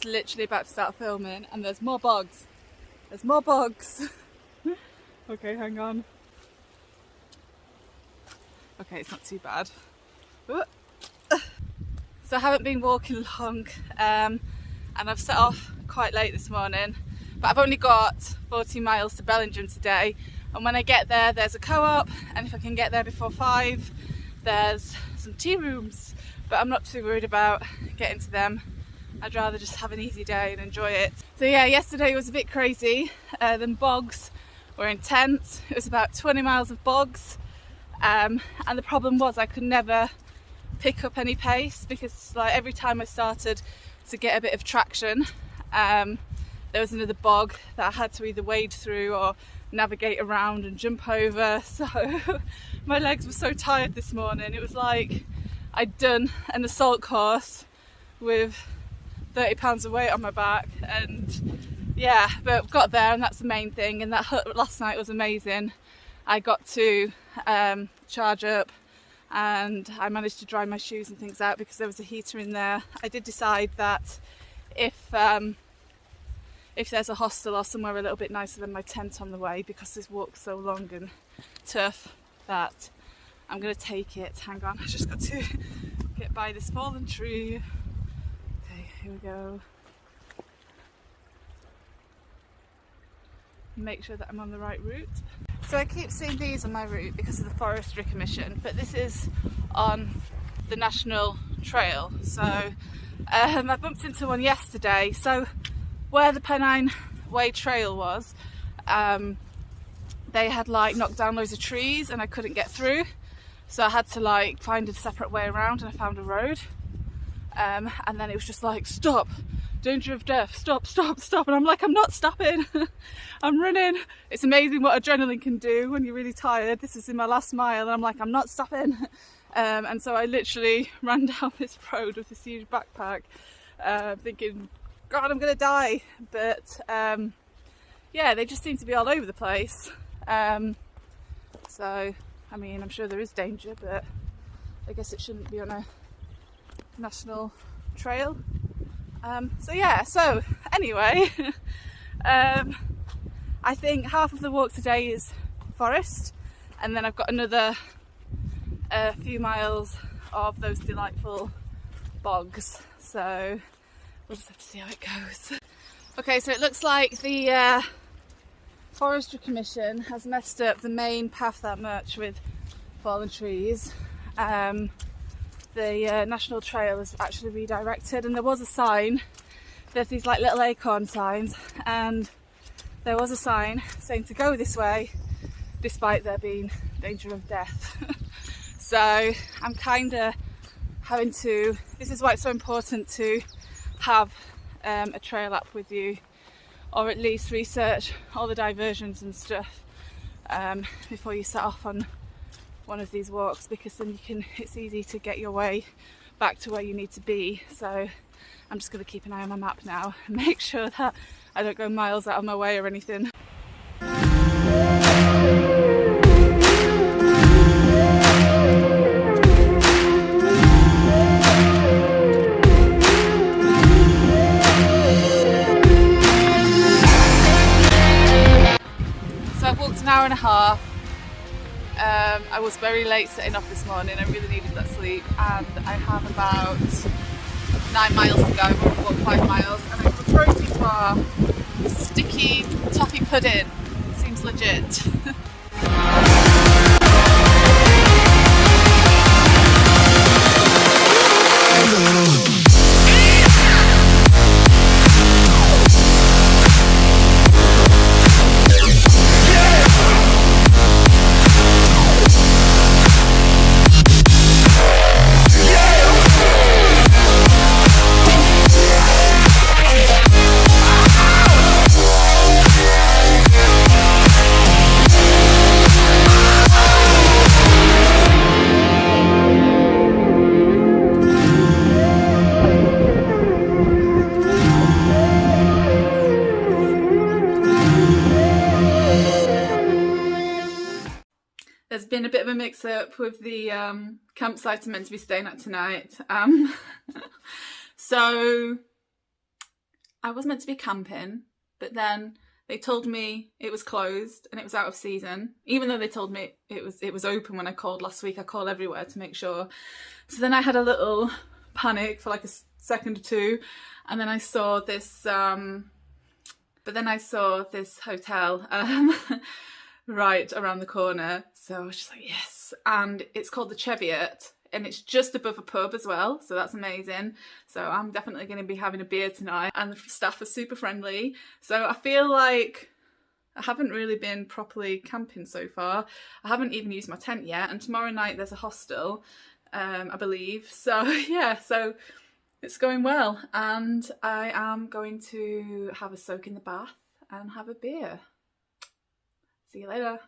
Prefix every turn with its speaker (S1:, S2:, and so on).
S1: literally about to start filming and there's more bugs. There's more bugs. Okay, hang on. Okay, it's not too bad. So I haven't been walking long and I've set off quite late this morning, but I've only got 14 miles to Bellingham today, and when I get there there's a co-op, and if I can get there before 5 there's some tea rooms, but I'm not too worried about getting to them. I'd rather just have an easy day and enjoy it. So yeah, yesterday was a bit crazy. The bogs were intense. It was about 20 miles of bogs, and the problem was I could never pick up any pace because like every time I started to get a bit of traction, there was another bog that I had to either wade through or navigate around and jump over. So my legs were so tired this morning. It was like I'd done an assault course with 30 pounds of weight on my back, and yeah, but got there and that's the main thing. And that hut last night was amazing. I got to charge up and I managed to dry my shoes and things out because there was a heater in there. I did decide that if there's a hostel or somewhere a little bit nicer than my tent on the way, because this walk's so long and tough, that I'm going to take it. Hang on, I just got to get by this fallen tree. Okay, here we go. Make sure that I'm on the right route. So I keep seeing these on my route because of the Forestry Commission, but this is on the National Trail. So I bumped into one yesterday. So where the Pennine Way Trail was, they had like knocked down loads of trees and I couldn't get through. So I had to like find a separate way around, and I found a road. And then it was just like, stop, danger of death, stop, stop, stop. And I'm like, I'm not stopping. I'm running. It's amazing what adrenaline can do when you're really tired. This is in my last mile and I'm like, I'm not stopping. And so I literally ran down this road with this huge backpack, thinking, God, I'm gonna die. But yeah, they just seem to be all over the place. So, I mean, I'm sure there is danger, but I guess it shouldn't be on a national trail. So yeah, so anyway, I think half of the walk today is forest, and then I've got another few miles of those delightful bogs, so we'll just have to see how it goes. Okay, so it looks like the Forestry Commission has messed up the main path that much with fallen trees. The National Trail is actually redirected, and there was a sign. There's these like little acorn signs, and there was a sign saying to go this way despite there being danger of death. So I'm kind of having to, this is why it's so important to have a trail app with you, or at least research all the diversions and stuff before you set off on one of these walks, because then it's easy to get your way back to where you need to be. So I'm just going to keep an eye on my map now and make sure that I don't go miles out of my way or anything. So I've walked an hour and a half. I was very late setting off this morning. I really needed that sleep, and I have about 9 miles to go. I've already walked 5 miles, and I have a protein bar, sticky toffee pudding. Seems legit. There's been a bit of a mix-up with the campsite I'm meant to be staying at tonight. So I was meant to be camping, but then they told me it was closed and it was out of season, even though they told me it was open when I called last week. I called everywhere to make sure. So then I had a little panic for like a second or two, and then I saw this hotel right around the corner. So I was just like, yes. And it's called the Cheviot, and it's just above a pub as well, so that's amazing. So I'm definitely going to be having a beer tonight, and the staff are super friendly. So I feel like I haven't really been properly camping so far. I haven't even used my tent yet, and tomorrow night there's a hostel, I believe. So yeah, so it's going well, and I am going to have a soak in the bath and have a beer. See you later.